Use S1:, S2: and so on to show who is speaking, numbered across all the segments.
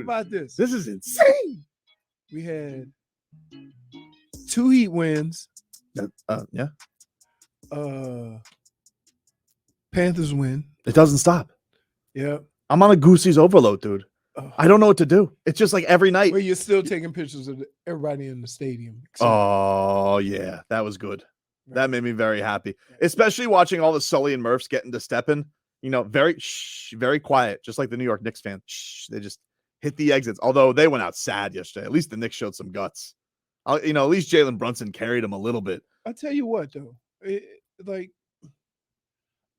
S1: about this.
S2: This is insane.
S1: We had 2 Heat wins.
S2: Yeah.
S1: Panthers win.
S2: It doesn't stop.
S1: Yep.
S2: I'm on a Goosey's overload, dude. I don't know what to do. It's just like every night.
S1: Well, you're still taking pictures of everybody in the stadium.
S2: Oh, yeah. That was good. Right. That made me very happy, especially watching all the Sully and Murphs getting to stepping. You know, very quiet, just like the New York Knicks fan. They just hit the exits. Although they went out sad yesterday. At least the Knicks showed some guts. At least Jalen Brunson carried them a little bit.
S1: I'll tell you what, though.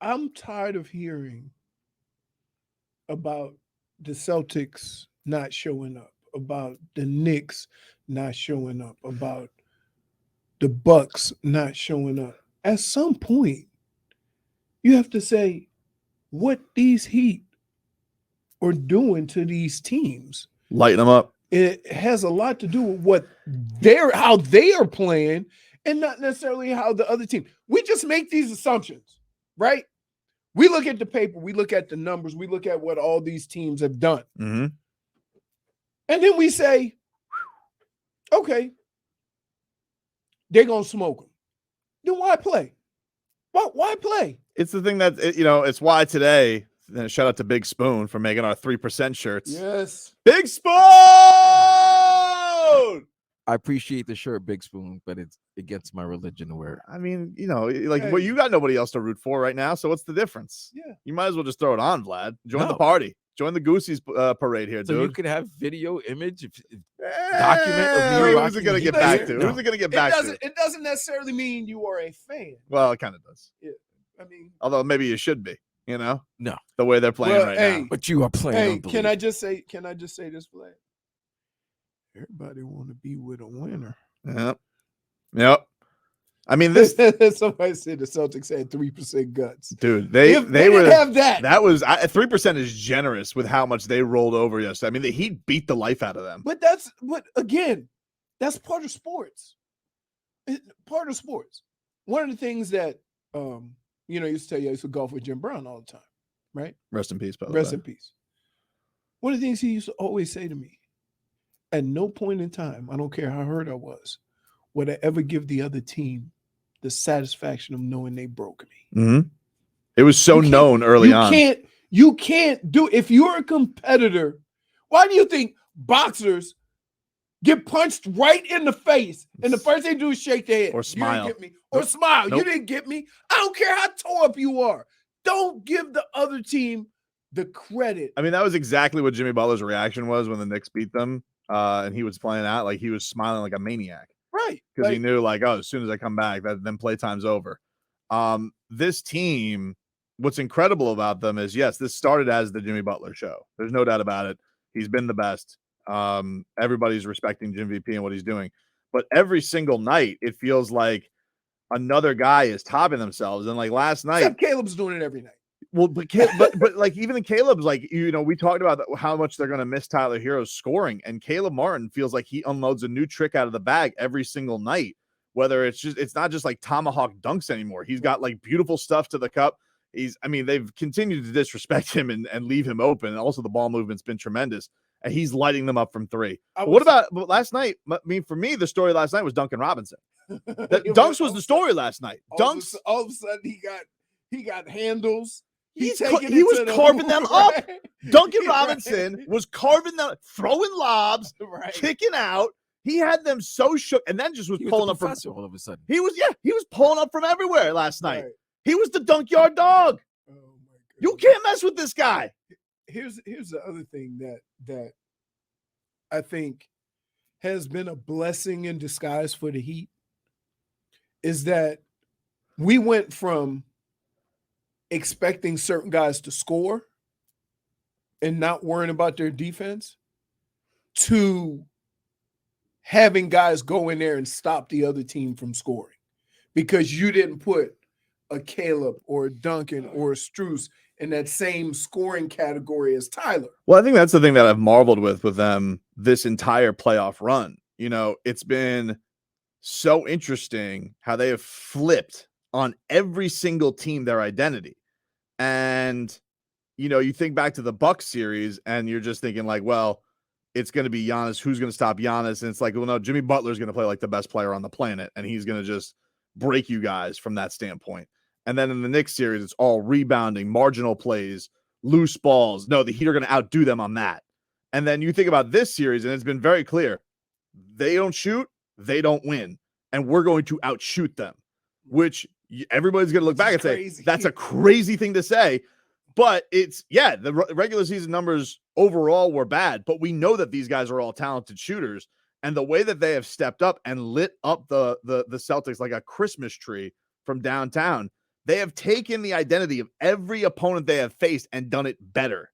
S1: I'm tired of hearing about the Celtics not showing up, about the Knicks not showing up, about the Bucks not showing up. At some point, you have to say what these Heat are doing to these teams.
S2: Lighten them up.
S1: It has a lot to do with how they are playing and not necessarily how the other team. We just make these assumptions, right? We look at the paper, we look at the numbers, we look at what all these teams have done.
S2: Mm-hmm.
S1: And then we say, okay, they're going to smoke them. Then why play? Why play?
S2: It's the thing that, it's why today, shout out to Big Spoon for making our 3% shirts.
S1: Yes.
S2: Big Spoon!
S3: I appreciate the shirt, Big Spoon, but it's against my religion to wear it.
S2: I mean, well, you got nobody else to root for right now, so what's the difference?
S1: Yeah.
S2: You might as well just throw it on, Vlad. Join the party. Join the Goosey's parade here,
S3: so
S2: dude.
S3: You could have video, image, document of me.
S2: Who's it going to get back to? Who's it going to get back to?
S1: It doesn't necessarily mean you are a fan.
S2: Well, it kind of does.
S1: Yeah. I mean,
S2: although maybe you should be,
S3: No.
S2: The way they're playing right now.
S3: But you are playing.
S1: Hey, can I just say this, Vlad? Everybody want to be with a winner.
S2: Yep. I mean, this.
S1: Somebody said the Celtics had 3% guts.
S2: Dude, they
S1: didn't have that.
S2: That was 3% is generous with how much they rolled over yesterday. I mean, the Heat beat the life out of them.
S1: But again, that's part of sports. Part of sports. One of the things that I used to tell you, I used to golf with Jim Brown all the time, right?
S2: Rest in peace, by the way.
S1: Rest in peace. One of the things he used to always say to me, at no point in time, I don't care how hurt I was, would I ever give the other team the satisfaction of knowing they broke me.
S2: Mm-hmm. It was so known early on.
S1: You can't do, if you're a competitor, why do you think boxers get punched right in the face and the first thing they do is shake their head?
S2: Or smile.
S1: You didn't get me. Or smile.
S2: Nope.
S1: You didn't get me. I don't care how tore up you are. Don't give the other team the credit.
S2: I mean, that was exactly what Jimmy Butler's reaction was when the Knicks beat them. And he was playing out like he was smiling like a maniac.
S1: Right.
S2: Because he knew, as soon as I come back, then playtime's over. This team, what's incredible about them is, yes, this started as the Jimmy Butler show. There's no doubt about it. He's been the best. Everybody's respecting Jim VP and what he's doing. But every single night, it feels like another guy is topping themselves. And last night.
S1: Except Caleb's doing it every night.
S2: Well, but even in Caleb's, we talked about how much they're going to miss Tyler Hero's scoring, and Caleb Martin feels like he unloads a new trick out of the bag every single night. Whether it's not just tomahawk dunks anymore. He's got beautiful stuff to the cup. They've continued to disrespect him and leave him open. And also the ball movement's been tremendous, and he's lighting them up from three. What about last night? I mean, for me, the story last night was Duncan Robinson. Dunks was the story last night. Dunks.
S1: All of a sudden, he got handles.
S2: He was carving them up. Duncan Robinson was carving them, throwing lobs, kicking out. He had them so shook, and then just was pulling up from
S3: all of a sudden.
S2: He was pulling up from everywhere last night. Right. He was the dunk yard dog. Oh my God. You can't mess with this guy.
S1: Here's the other thing that I think has been a blessing in disguise for the Heat is that we went from expecting certain guys to score and not worrying about their defense to having guys go in there and stop the other team from scoring because you didn't put a Caleb or a Duncan or a Strus in that same scoring category as Tyler.
S2: Well, I think that's the thing that I've marveled with them this entire playoff run. It's been so interesting how they have flipped on every single team their identity. And, you think back to the Bucks series and you're just thinking well, it's going to be Giannis. Who's going to stop Giannis? And it's like, well, no, Jimmy Butler's going to play like the best player on the planet, and he's going to just break you guys from that standpoint. And then in the Knicks series, it's all rebounding, marginal plays, loose balls. No, the Heat are going to outdo them on that. And then you think about this series, and it's been very clear. They don't shoot, they don't win. And we're going to outshoot them, which everybody's going to look back and say, that's a crazy thing to say. But it's, yeah, the regular season numbers overall were bad, but we know that these guys are all talented shooters. And the way that they have stepped up and lit up the Celtics like a Christmas tree from downtown, they have taken the identity of every opponent they have faced and done it better.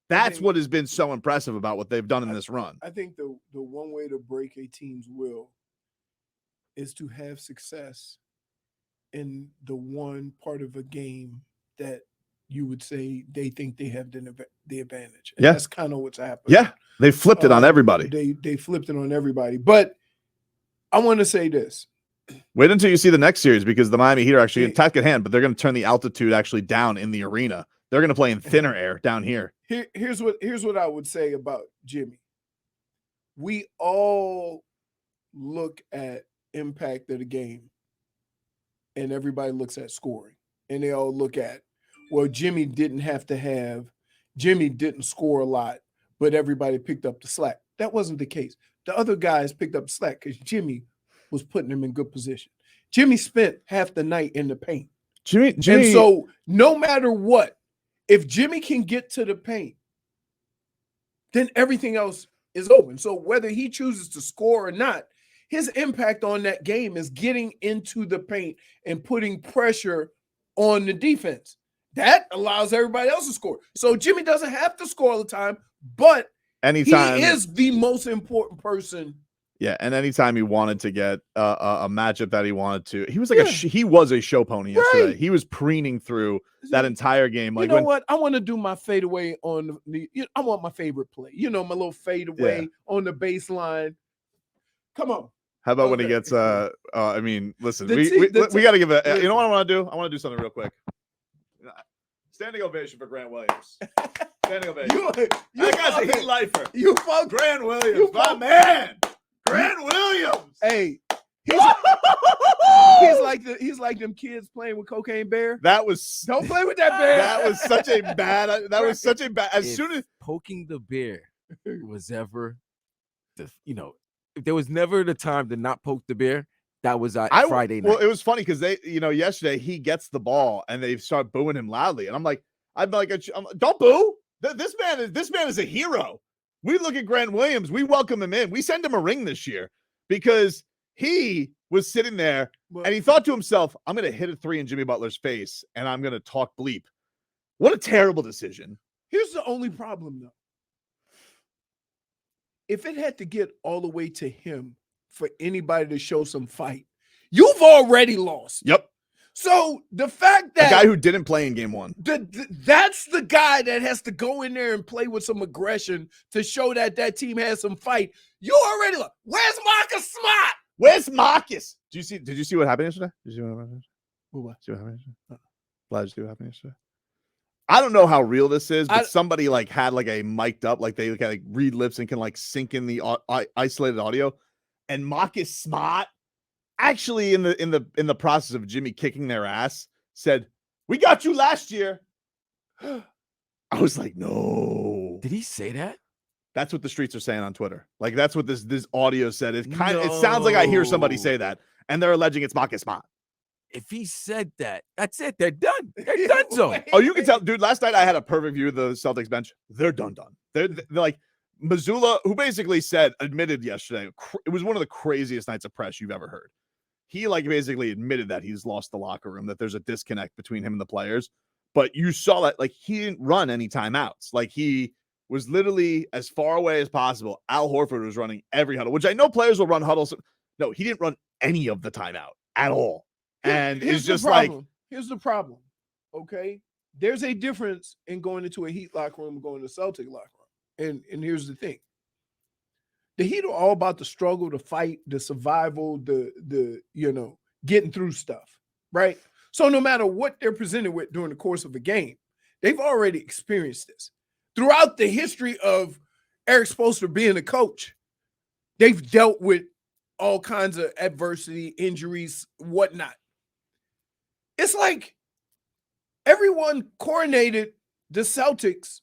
S2: That's what has been so impressive about what they've done in this run.
S1: I think the one way to break a team's will is to have success in the one part of a game that you would say they think they have the advantage. And that's kind of what's happened.
S2: Yeah, they flipped it on everybody.
S1: They flipped it on everybody. But I want to say this.
S2: Wait until you see the next series, because the Miami Heat are actually attack at hand, but they're going to turn the altitude actually down in the arena. They're going to play in thinner air down here.
S1: Here's what I would say about Jimmy. We all look at impact of the game, and everybody looks at scoring, and they all look at, well, Jimmy didn't score a lot, but everybody picked up the slack. That wasn't the case. The other guys picked up the slack because Jimmy was putting them in good position. Jimmy spent half the night in the paint.
S2: Jimmy.
S1: And so no matter what, if Jimmy can get to the paint, then everything else is open. So whether he chooses to score or not, his impact on that game is getting into the paint and putting pressure on the defense. That allows everybody else to score. So Jimmy doesn't have to score all the time, but
S2: anytime
S1: he is the most important person.
S2: Yeah, and anytime he wanted to get a matchup that he wanted to, he was like he was a show pony yesterday. Right. He was preening through that entire game. Like,
S1: you know what? I want to do my fadeaway on the. I want my favorite play. You know, my little fadeaway on the baseline. Come on.
S2: How about when he gets? I mean, listen, we got to give it. You know what I want to do? I want to do something real quick. Standing ovation for Grant Williams. Standing ovation. That guy's a Heat lifer.
S1: You fuck
S2: Grant Williams, my man. Grant Williams.
S1: Hey, he's like them kids playing with Cocaine Bear.
S2: That was
S1: don't play with that bear.
S2: That was such a bad. As soon as
S3: poking the bear was ever, if there was never the time to not poke the bear. That was Friday night.
S2: Well, it was funny because yesterday he gets the ball and they start booing him loudly, and I'm like, don't boo. This man is a hero. We look at Grant Williams. We welcome him in. We send him a ring this year because he was sitting there and he thought to himself, I'm going to hit a three in Jimmy Butler's face and I'm going to talk bleep. What a terrible decision.
S1: Here's the only problem, though. If it had to get all the way to him for anybody to show some fight, you've already lost.
S2: Yep.
S1: So the fact that
S2: a guy who didn't play in game one,
S1: that's the guy that has to go in there and play with some aggression to show that team has some fight. You already lost. Where's Marcus Smart?
S2: Where's Marcus? Did you see what happened yesterday? Did you see what happened yesterday?
S1: See what happened yesterday?
S2: Glad to see what happened yesterday. I don't know how real this is, but somebody had a mic'd up, they can read lips and can sync in the isolated audio. And Marcus Smart, actually, in the process of Jimmy kicking their ass, said, "We got you last year." I was like, "No."
S3: Did he say that?
S2: That's what the streets are saying on Twitter. That's what this audio said. It sounds like I hear somebody say that, and they're alleging it's Marcus Smart.
S3: If he said that, that's it. They're done. They're done. So,
S2: you can tell, dude. Last night I had a perfect view of the Celtics bench. They're done. They're like Mazzulla, who basically admitted yesterday, it was one of the craziest nights of press you've ever heard. He basically admitted that he's lost the locker room, that there's a disconnect between him and the players. But you saw that he didn't run any timeouts. He was literally as far away as possible. Al Horford was running every huddle, which I know players will run huddles. No, he didn't run any of the timeout at all. And it's just
S1: here's the problem. Okay. There's a difference in going into a Heat locker room and going to a Celtic locker room. And here's the thing. The Heat are all about the struggle, the fight, the survival, the getting through stuff, right? So no matter what they're presented with during the course of a game, they've already experienced this. Throughout the history of Eric Spoelstra being a coach. They've dealt with all kinds of adversity, injuries, whatnot. It's like everyone coronated the Celtics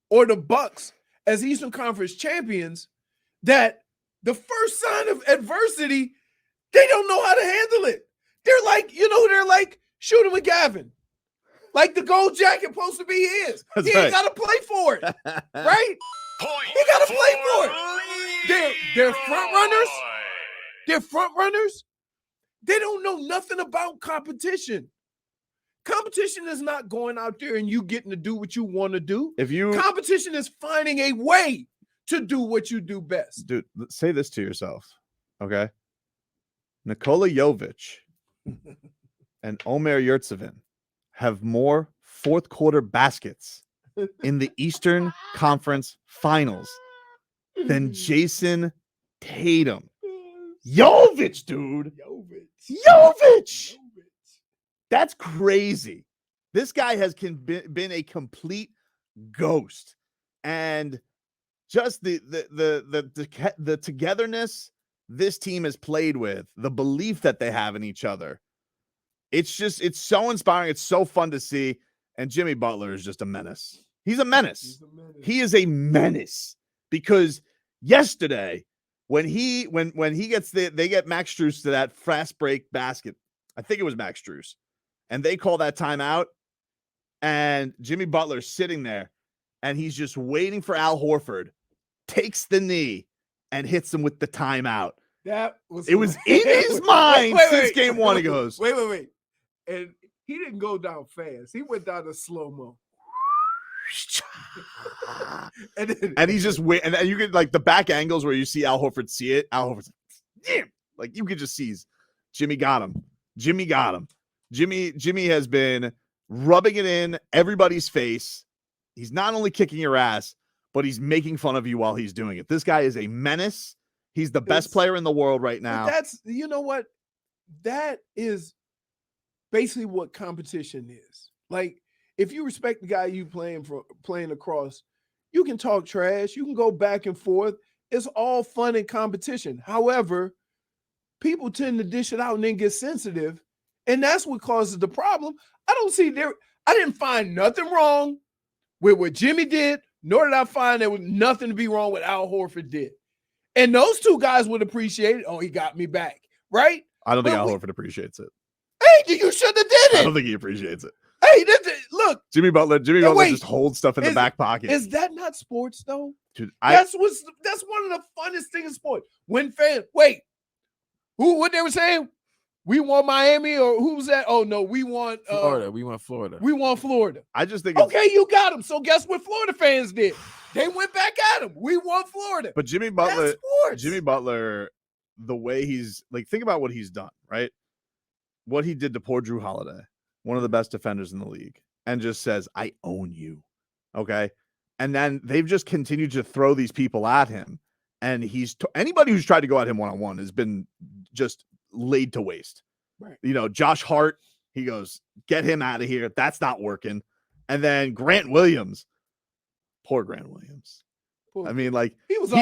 S1: or the Bucks as Eastern Conference champions, that the first sign of adversity, they don't know how to handle it. They're like, they're like Shooter McGavin. Like the gold jacket supposed to be his.
S2: That's
S1: he ain't
S2: right.
S1: got to play for it, right? He got to play for it. They're front runners. They're front runners. They don't know nothing about competition. Competition is not going out there and you getting to do what you want to do. Competition is finding a way to do what you do best.
S2: Dude, say this to yourself, okay? Nikola Jovic and Omer Yurtseven have more fourth quarter baskets in the Eastern Conference Finals than Jason Tatum. Jovic, dude. Jovic. That's crazy. This guy has been a complete ghost, and just the togetherness this team has played with, the belief that they have in each other. It's so inspiring. It's so fun to see. And Jimmy Butler is just a menace. He's a menace. He is a menace because yesterday when they get Max Strus to that fast break basket, I think it was Max Strus, and they call that timeout, and Jimmy Butler's sitting there, and he's just waiting for Al Horford, takes the knee, and hits him with the timeout. It was in his mind since game one. He goes,
S1: wait. And he didn't go down fast. He went down to slow-mo.
S2: and he's just wait, and you get like the back angles where you see Al Horford see it. Al Horford's damn, like you could just see Jimmy got him. Jimmy has been rubbing it in everybody's face. He's not only kicking your ass, but he's making fun of you while he's doing it. This guy is a menace. He's the best player in the world right now.
S1: That's, you know what? That is basically what competition is. Like, if you respect the guy you playing across, you can talk trash. You can go back and forth. It's all fun and competition. However, people tend to dish it out and then get sensitive. And that's what causes the problem. I didn't find nothing wrong with what Jimmy did, nor did I find there was nothing to be wrong with Al Horford did. And those two guys would appreciate it. Oh, he got me back, right?
S2: I don't think Al Horford appreciates it.
S1: Hey, you should have did it.
S2: I don't think he appreciates it.
S1: Hey, look.
S2: Jimmy Butler just holds stuff in the back pocket.
S1: Is that not sports, though?
S2: Dude,
S1: that's one of the funnest things in sports. When fans, what they were saying? We want Miami, or who's that? Oh, no, we want
S3: Florida. We want Florida.
S1: We want Florida.
S2: I just think
S1: okay, you got him. So guess what Florida fans did? They went back at him. We want Florida.
S2: But Jimmy Butler, the way he's like, think about what he's done, right? What he did to poor Drew Holiday, one of the best defenders in the league, and just says, I own you. Okay. And then they've just continued to throw these people at him. And anybody who's tried to go at him one-on-one has been just laid to waste.
S1: Right.
S2: Josh Hart, he goes, get him out of here. That's not working. And then Grant Williams, poor Grant Williams. I mean, like
S1: he was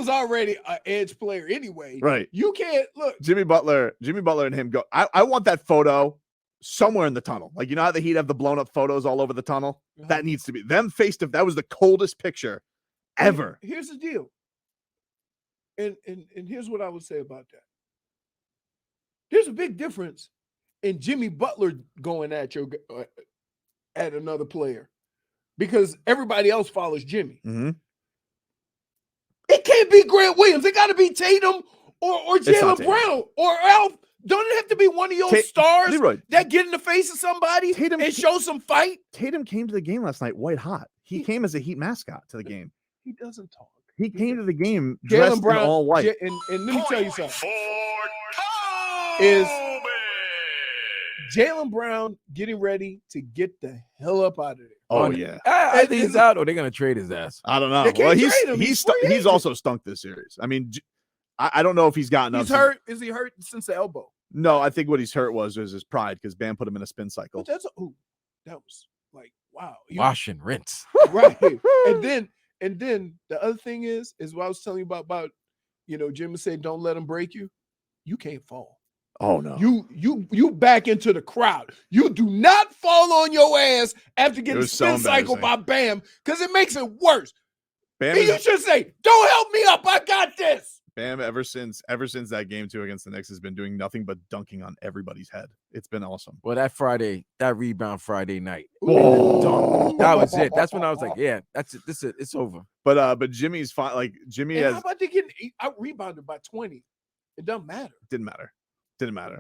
S1: already an edge player anyway.
S2: Right.
S1: You can't look.
S2: Jimmy Butler and him go. I want that photo somewhere in the tunnel. Like, you know how the Heat have the blown up photos all over the tunnel?
S1: Uh-huh.
S2: That needs to be them face to. That was the coldest picture ever.
S1: Here's the deal. And here's what I would say about that. There's a big difference in Jimmy Butler going at another player because everybody else follows Jimmy.
S2: Mm-hmm.
S1: It can't be Grant Williams. It got to be Tatum or Jaylen Brown or Alf. Don't it have to be one of your stars
S2: Leroy,
S1: that get in the face of somebody and show some fight?
S2: Tatum came to the game last night white hot. He came as a Heat mascot to the game.
S1: He doesn't talk.
S2: He came to the game dressed in all white.
S1: And let me tell you something. Is Jaylen Brown getting ready to get the hell up out of there?
S2: Oh, yeah.
S3: I think he's out, or they're going to trade his ass.
S2: I don't know. Well, he's also stunk this series. I mean, I don't know if he's gotten up.
S1: He's hurt. Is he hurt since the elbow?
S2: No, I think what he's hurt was his pride because Bam put him in a spin cycle.
S1: But that was like, wow.
S3: Wash and rinse.
S1: Right. And then the other thing is what I was telling you about Jimmy said, don't let them break you. You can't fall.
S2: Oh no.
S1: You back into the crowd. You do not fall on your ass after getting
S2: so
S1: spin cycle by
S2: embarrassing.
S1: Bam, because it makes it worse.
S2: Bam
S1: And you should say, don't help me up. I got this.
S2: Bam, ever since that game 2 against the Knicks, has been doing nothing but dunking on everybody's head. It's been awesome.
S3: Well, that rebound Friday night,
S2: Oh.
S3: that was it. That's when I was like, yeah, that's it. This is it's over.
S2: But Jimmy's fine. Like Jimmy
S1: And
S2: has.
S1: how about they getting out rebounded by 20? It doesn't matter.
S2: Didn't matter.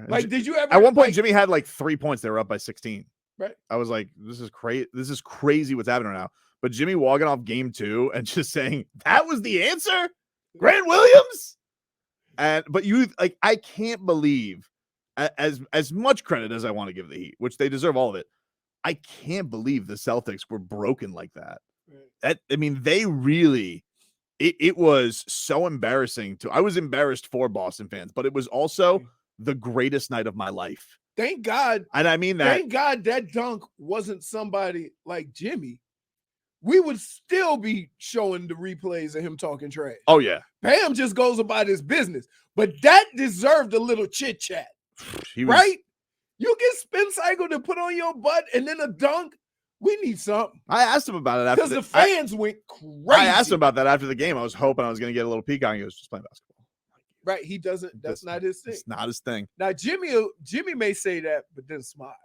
S1: Like, did you ever?
S2: At one point, Jimmy had like 3 points. They were up by 16.
S1: Right.
S2: I was like, this is crazy. This is crazy what's happening right now. But Jimmy walking off game 2 and just saying that was the answer, Grant Williams. But you like, I can't believe, as much credit as I want to give the Heat, which they deserve all of it. I can't believe the Celtics were broken like that.
S1: Right.
S2: They really. It was so embarrassing. I was embarrassed for Boston fans, but it was also the greatest night of my life.
S1: Thank God.
S2: And I mean that.
S1: Thank God that dunk wasn't somebody like Jimmy. We would still be showing the replays of him talking trash.
S2: Oh, yeah.
S1: Bam just goes about his business. But that deserved a little chit chat.
S2: He was,
S1: right? You get spin cycle to put on your butt and then a dunk. We need something.
S2: I asked him about it after
S1: because the fans went crazy.
S2: I asked him about that after the game. I was hoping I was going to get a little peek on. He was just playing basketball.
S1: Right? He doesn't. That's not his thing.
S2: It's not his thing.
S1: Now Jimmy may say that, but then smile.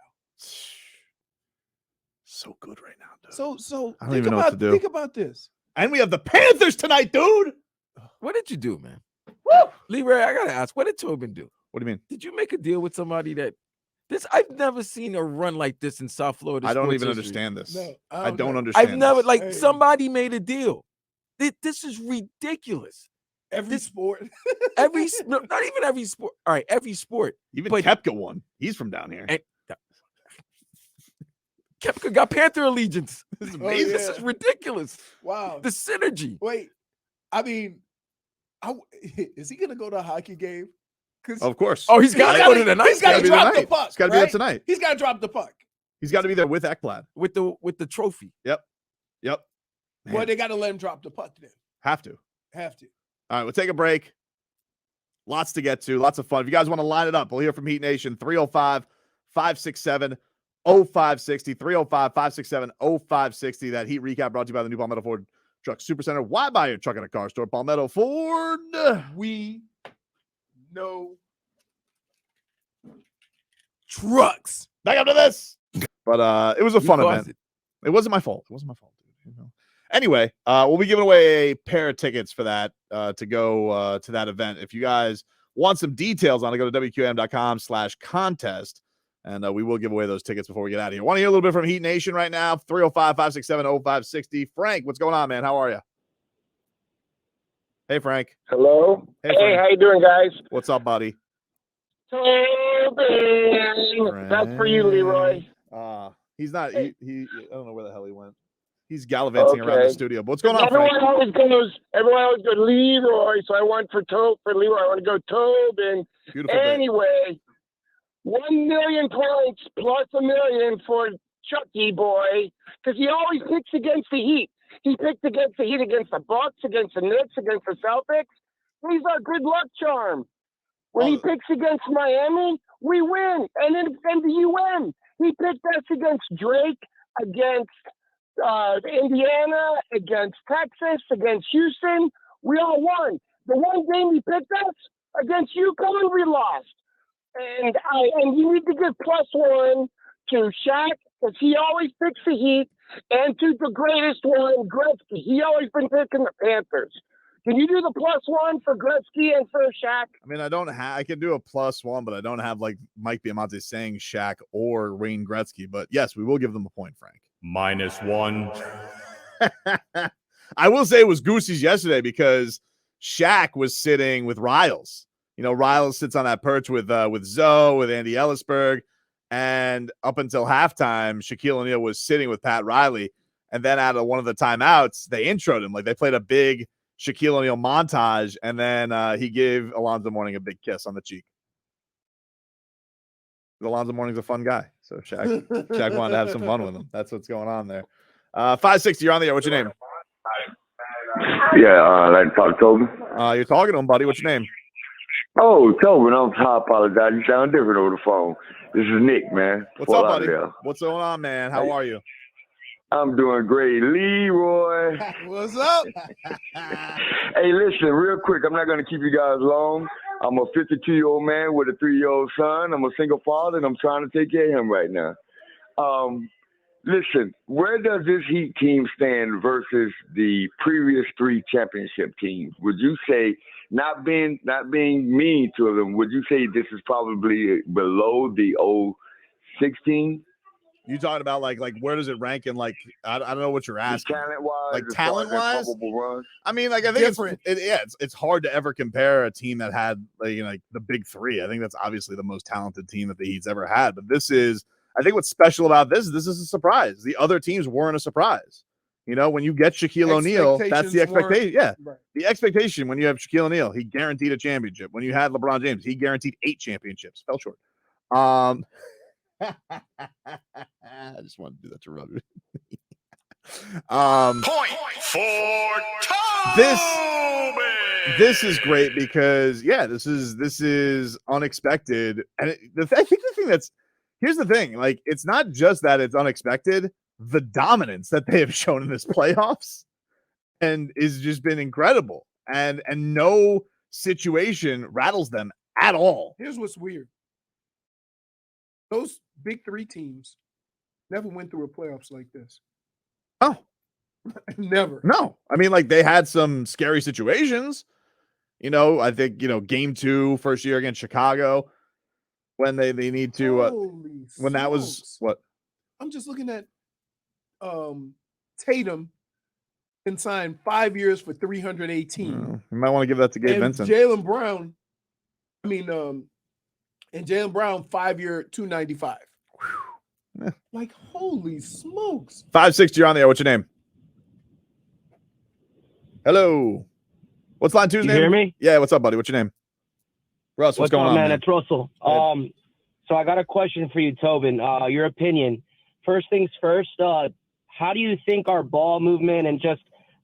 S2: So good right now, dude.
S1: So
S2: I don't even know what to do.
S1: Think about this.
S2: And we have the Panthers tonight, dude.
S3: What did you do, man?
S2: Woo!
S3: Leroy, I gotta ask, what did Tobin do?
S2: What do you mean?
S3: Did you make a deal with somebody that this? I've never seen a run like this in South Florida.
S2: I don't
S3: sports
S2: even
S3: history.
S2: understand this.
S1: No,
S2: I don't understand.
S3: I've never
S2: this.
S3: somebody made a deal. This is ridiculous.
S1: Every sport.
S3: Not even every sport. All right, every sport.
S2: Even Koepka won. He's from down here.
S3: Koepka got Panther allegiance. This is amazing.
S1: Yeah.
S3: This is ridiculous.
S1: Wow.
S3: The synergy.
S1: Wait, I mean, is he gonna go to a hockey game?
S2: Of course.
S3: Oh, he's got to go to the night.
S1: He's got to drop the puck.
S2: He's got to be there tonight.
S1: He's got to drop the puck.
S2: He's got to be there with Ekblad.
S3: With the trophy.
S2: Yep.
S1: Man. Well, they got to let him drop the puck then.
S2: Have to.
S1: All
S2: right, we'll take a break. Lots to get to. Lots of fun. If you guys want to line it up, we'll hear from Heat Nation. 305-567-0560. 305-567-0560. That Heat recap brought to you by the new Palmetto Ford Truck Supercenter. Why buy your truck at a car store? Palmetto Ford.
S1: We know
S3: trucks.
S2: Back up to this. But it was a fun event. It wasn't my fault. Dude. Anyway, we'll be giving away a pair of tickets for that to go to that event. If you guys want some details on it, go to WQAM.com/contest. And we will give away those tickets before we get out of here. Want to hear a little bit from Heat Nation right now? 305-567-0560. Frank, what's going on, man? How are you? Hey, Frank.
S4: Hello.
S2: Hey,
S4: how you doing, guys?
S2: What's up, buddy?
S4: That's for you, Leroy.
S2: He's not. He I don't know where the hell he went. He's gallivanting around the studio. But what's going on, Frank?
S4: Everyone always goes Leroy, so I went for Leroy. I want to go Tobin.
S2: Beautiful.
S4: Anyway, 1 million points plus $1 million for Chucky boy, because he always picks against the Heat. He picked against the Heat, against the Bucks, against the Knicks, against the Celtics. He's our good luck charm. When he picks against Miami, we win. And then the UN, he picked us against Drake, against Indiana, against Texas, against Houston. We all won. The one game he picked us against UConn, we lost. And you need to give +1 to Shaq, because he always picks the Heat, and to the greatest one, Gretzky. He always been picking the Panthers. Can you do the +1 for Gretzky and for Shaq?
S2: I mean, I can do a +1, but I don't have like Mike Biamonte saying Shaq or Wayne Gretzky. But yes, we will give them a point, Frank.
S5: -1.
S2: I will say it was Goosey's yesterday because Shaq was sitting with Riles. You know, Riles sits on that perch with Zoe, with Andy Ellisberg. And up until halftime, Shaquille O'Neal was sitting with Pat Riley. And then out of one of the timeouts, they introed him. Like they played a big Shaquille O'Neal montage. And then he gave Alonzo Mourning a big kiss on the cheek. Alonzo Mourning's a fun guy. So Shaq wanted to have some fun with him. That's what's going on there. 560, you're on the air. What's your name?
S5: Yeah, I'd like to talk to Tobin.
S2: You're talking to him, buddy. What's your name?
S5: Oh, Tobin, I apologize. You sound different over the phone. This is Nick, man.
S2: What's up, buddy? What's going on, man? How are you?
S5: I'm doing great. Leroy.
S1: What's up?
S5: Hey, listen, real quick. I'm not going to keep you guys long. I'm a 52-year-old man with a 3-year-old son. I'm a single father, and I'm trying to take care of him right now. Listen, where does this Heat team stand versus the previous 3 championship teams? Would you say, not being mean to them, would you say this is probably below the old 16?
S2: You talking about like where does it rank in like I don't know what you're asking.
S5: Talent-wise,
S2: like talent-wise. I mean, like I think
S1: Different.
S2: it's hard to ever compare a team that had like the big 3. I think that's obviously the most talented team that the Heat's ever had. But this is, I think what's special about this is a surprise. The other teams weren't a surprise. You know, when you get Shaquille O'Neal, that's the expectation. Yeah,
S1: right.
S2: The expectation when you have Shaquille O'Neal, he guaranteed a championship. When you had LeBron James, he guaranteed 8 championships. Fell short. I just wanted to do that to rub it.
S6: Point for
S2: this is great because this is unexpected, and I think the thing here's the thing, like it's not just that it's unexpected, the dominance that they have shown in this playoffs and is just been incredible, and no situation rattles them at all.
S1: Here's what's weird. Those big 3 teams never went through a playoffs like this.
S2: Oh,
S1: never.
S2: No. I mean, like they had some scary situations. You know, I think, game 2, first year against Chicago, when they need to
S1: Holy
S2: when that was
S1: smokes.
S2: what?
S1: I'm just looking at Tatum can sign 5 years for 318.
S2: You might want to give that to Gabe
S1: and
S2: Vincent.
S1: Jaylen Brown, and Jaylen Brown 5-year 295.
S2: Yeah.
S1: Like, holy smokes.
S2: 560, you're on the air. What's your name? Hello. What's line 2's name?
S7: You hear me?
S2: Yeah, what's up, buddy? What's your name? Russ, what's going on, man?
S7: It's Russell. So I got a question for you, Tobin. Your opinion. First things first, how do you think our ball movement and just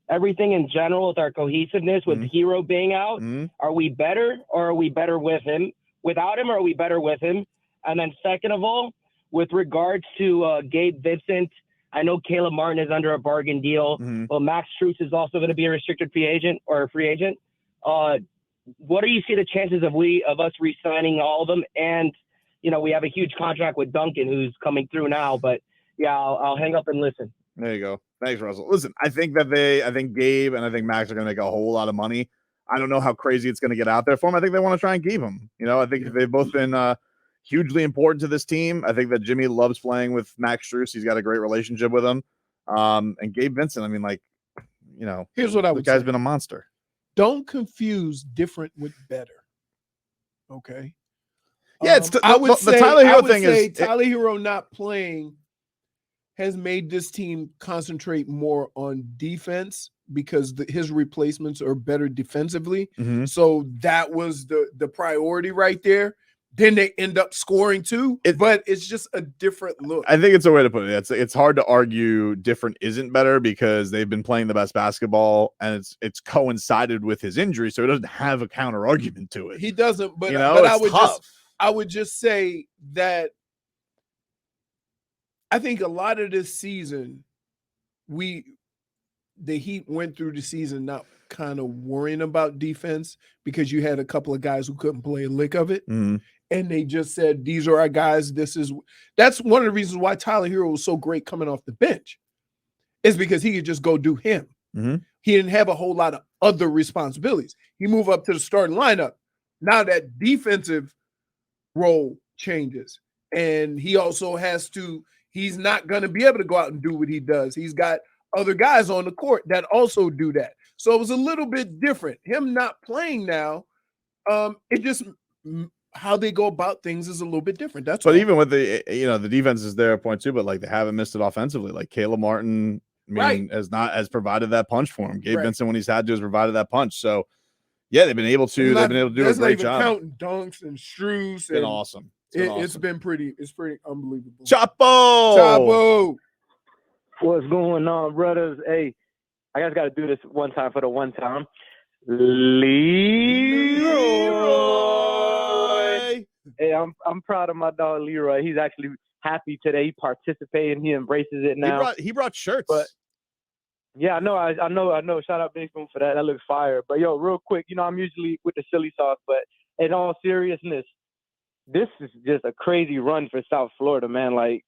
S7: everything in general with our cohesiveness with Hero being out, are we better or are we better with him? Without him, or are we better with him? And then second of all, with regards to Gabe Vincent, I know Caleb Martin is under a bargain deal. Well, Max Strus is also going to be a restricted free agent or a free agent. What do you see the chances of us re-signing all of them? And, we have a huge contract with Duncan who's coming through now. But, yeah, I'll hang up and listen.
S2: There you go. Thanks, Russell. Listen, I think Gabe and I think Max are going to make a whole lot of money. I don't know how crazy it's going to get out there for them. I think they want to try and keep him. I think they've both been hugely important to this team. I think that Jimmy loves playing with Max Strus. He's got a great relationship with him. And Gabe Vincent, I mean,
S1: here's what I would
S2: say. The guy's
S1: say.
S2: been a monster.
S1: Don't confuse different with better. Okay.
S2: Yeah,
S1: I would say
S2: Tyler Hero thing is
S1: Tyler Hero not playing has made this team concentrate more on defense because his replacements are better defensively. So that was the priority right there. Then they end up scoring too, but it's just a different look.
S2: I think it's a way to put it. It's hard to argue different isn't better because they've been playing the best basketball and it's coincided with his injury, so he doesn't have a counter argument to it.
S1: He doesn't, but I would just say that I think a lot of this season, the Heat went through the season not kind of worrying about defense because you had a couple of guys who couldn't play a lick of it. And they just said, these are our guys. That's one of the reasons why Tyler Hero was so great coming off the bench is because he could just go do him. He didn't have a whole lot of other responsibilities. He moved up to the starting lineup. Now that defensive role changes. And he also he's not going to be able to go out and do what he does. He's got other guys on the court that also do that. So it was a little bit different. Him not playing now, it just how they go about things is a little bit different. That's
S2: but
S1: all.
S2: even with the the defense is there at point two, but like they haven't missed it offensively. Like Caleb Martin, has provided that punch for him. Gabe Vincent, when he's had to, has provided that punch. So yeah, they've been able to do a great job.
S1: Counting dunks and Strus.
S2: It's been awesome.
S1: It's pretty unbelievable.
S2: Chapo.
S8: What's going on, brothers? Hey,
S6: I guys got to do this one time for the one time. Leroy. Hey, I'm proud of my dog Leroy. He's actually happy today. He participated. He embraces it now.
S2: He brought shirts.
S6: But yeah, I know. Shout out Big Spoon for that. That looks fire. But yo, real quick, I'm usually with the chili sauce, but in all seriousness, this is just a crazy run for South Florida, man. Like,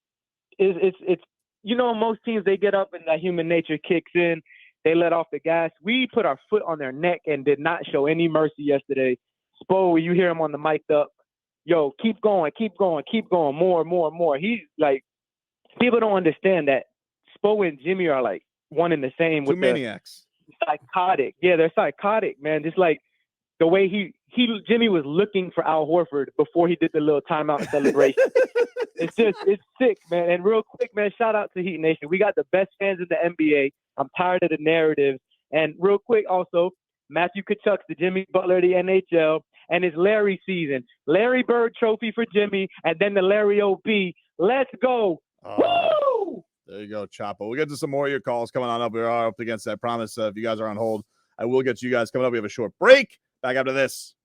S6: it's most teams, they get up and that human nature kicks in. They let off the gas. We put our foot on their neck and did not show any mercy yesterday. Spo, you hear him on the mic up. Yo, keep going, more. He's like, people don't understand that Spo and Jimmy are like one and the same.
S2: Two
S6: with
S2: maniacs.
S6: Psychotic. Yeah, they're psychotic, man. Just like the way Jimmy was looking for Al Horford before he did the little timeout celebration. It's sick, man. And real quick, man, shout out to Heat Nation. We got the best fans in the NBA. I'm tired of the narrative. And real quick, also, Matthew Kachuk's the Jimmy Butler of the NHL, and it's Larry season. Larry Bird trophy for Jimmy, and then the Larry O.B. Let's go. Woo!
S2: There you go, Chapo. We'll get to some more of your calls coming on up. We are up against that promise. If you guys are on hold, I will get to you guys coming up. We have a short break. Back after this.